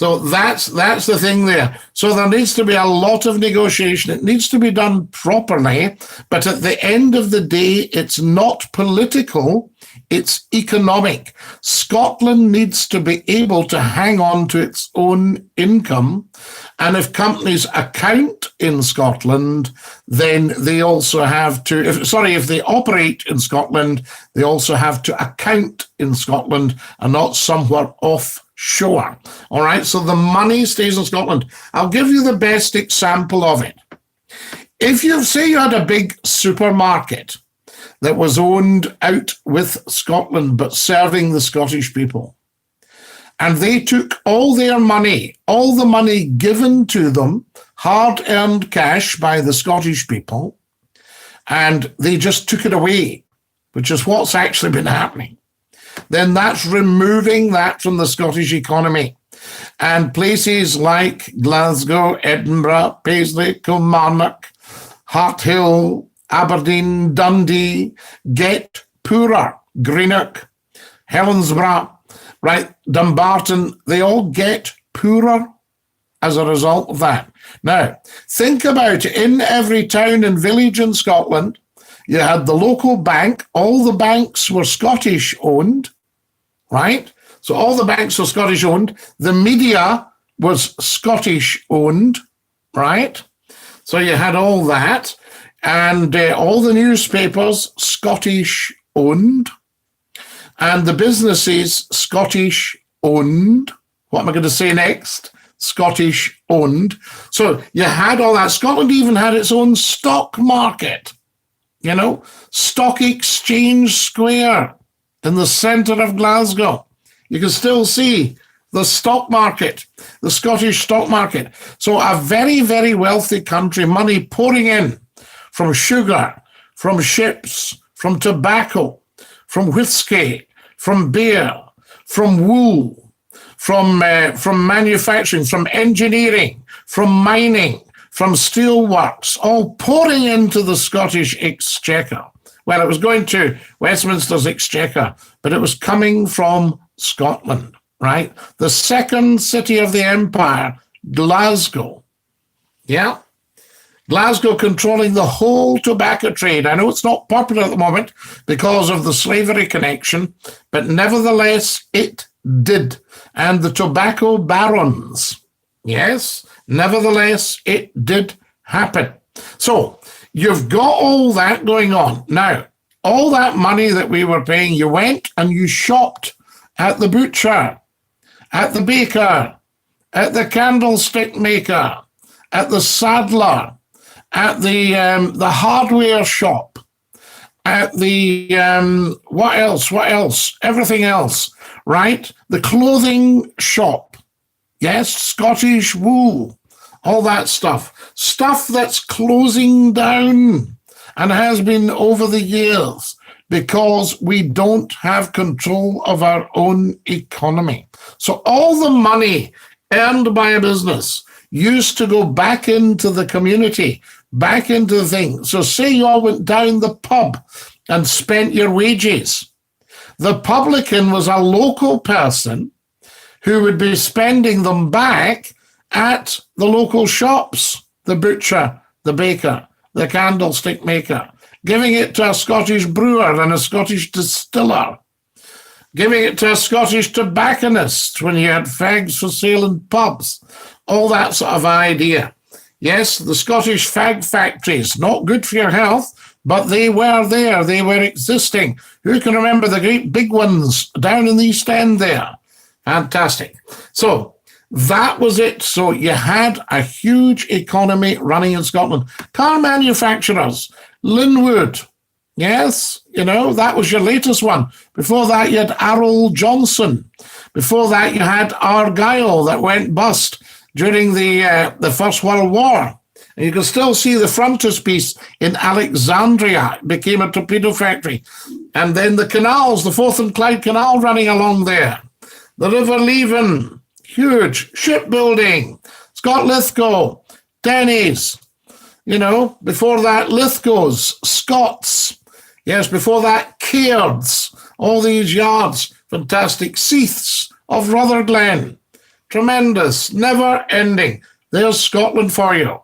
So that's the thing there. So there needs to be a lot of negotiation. It needs to be done properly, but at the end of the day, it's not political, it's economic. Scotland needs to be able to hang on to its own income, and if companies account in Scotland, then they also have to, if they operate in Scotland, they also have to account in Scotland and not somewhere offshore. All right, so the money stays in Scotland. I'll give you the best example of it. If you say you had a big supermarket that was owned out with Scotland but serving the Scottish people, and they took all their money, all the money given to them, hard-earned cash by the Scottish people, and they just took it away, which is what's actually been happening, then that's removing that from the Scottish economy. And places like Glasgow, Edinburgh, Paisley, Kilmarnock, Harthill, Aberdeen, Dundee get poorer. Greenock, Helensburgh, right, Dumbarton, they all get poorer as a result of that. Now, think about it. In every town and village in Scotland, you had the local bank. All the banks were Scottish owned, right? So all the banks were Scottish owned. The media was Scottish owned, right? So you had all that. And all the newspapers, Scottish owned. And the businesses, Scottish owned. What am I going to say next? Scottish owned. So you had all that. Scotland even had its own stock market, you know, Stock Exchange Square in the centre of Glasgow. You can still see the stock market, the Scottish stock market. So a very, very wealthy country, money pouring in from sugar, from ships, from tobacco, from whiskey, from beer, from wool, from manufacturing, from engineering, from mining, from steelworks, all pouring into the Scottish exchequer. Well, it was going to Westminster's exchequer, but it was coming from Scotland, right? The second city of the empire, Glasgow. Yeah. Glasgow controlling the whole tobacco trade. I know it's not popular at the moment because of the slavery connection, but nevertheless, it did. And the tobacco barons, yes, nevertheless, it did happen. So you've got all that going on. Now, all that money that we were paying, you went and you shopped at the butcher, at the baker, at the candlestick maker, at the saddler, at the hardware shop, at the, what else? Everything else, right? The clothing shop, yes, Scottish wool, all that stuff. Stuff that's closing down and has been over the years because we don't have control of our own economy. So all the money earned by a business used to go back into the community, back into the thing. So say you all went down the pub and spent your wages. The publican was a local person who would be spending them back at the local shops, the butcher, the baker, the candlestick maker, giving it to a Scottish brewer and a Scottish distiller, giving it to a Scottish tobacconist when you had fags for sale in pubs, all that sort of idea. Yes, the Scottish fag factories, not good for your health, but they were there, they were existing. Who can remember the great big ones down in the East End there? Fantastic. So that was it. So you had a huge economy running in Scotland. Car manufacturers, Linwood, yes, you know, that was your latest one. Before that, you had Arroll Johnson. Before that, you had Argyll that went bust during the First World War. And you can still see the frontispiece in Alexandria. It became a torpedo factory. And then the canals, the Forth and Clyde Canal running along there. The River Leven, huge. Shipbuilding, Scott Lithgow, Denny's. You know, before that, Lithgow's, Scott's. Yes, before that, Cairds, all these yards, fantastic. Seath's of Rutherglen, Tremendous, never ending. There's Scotland for you.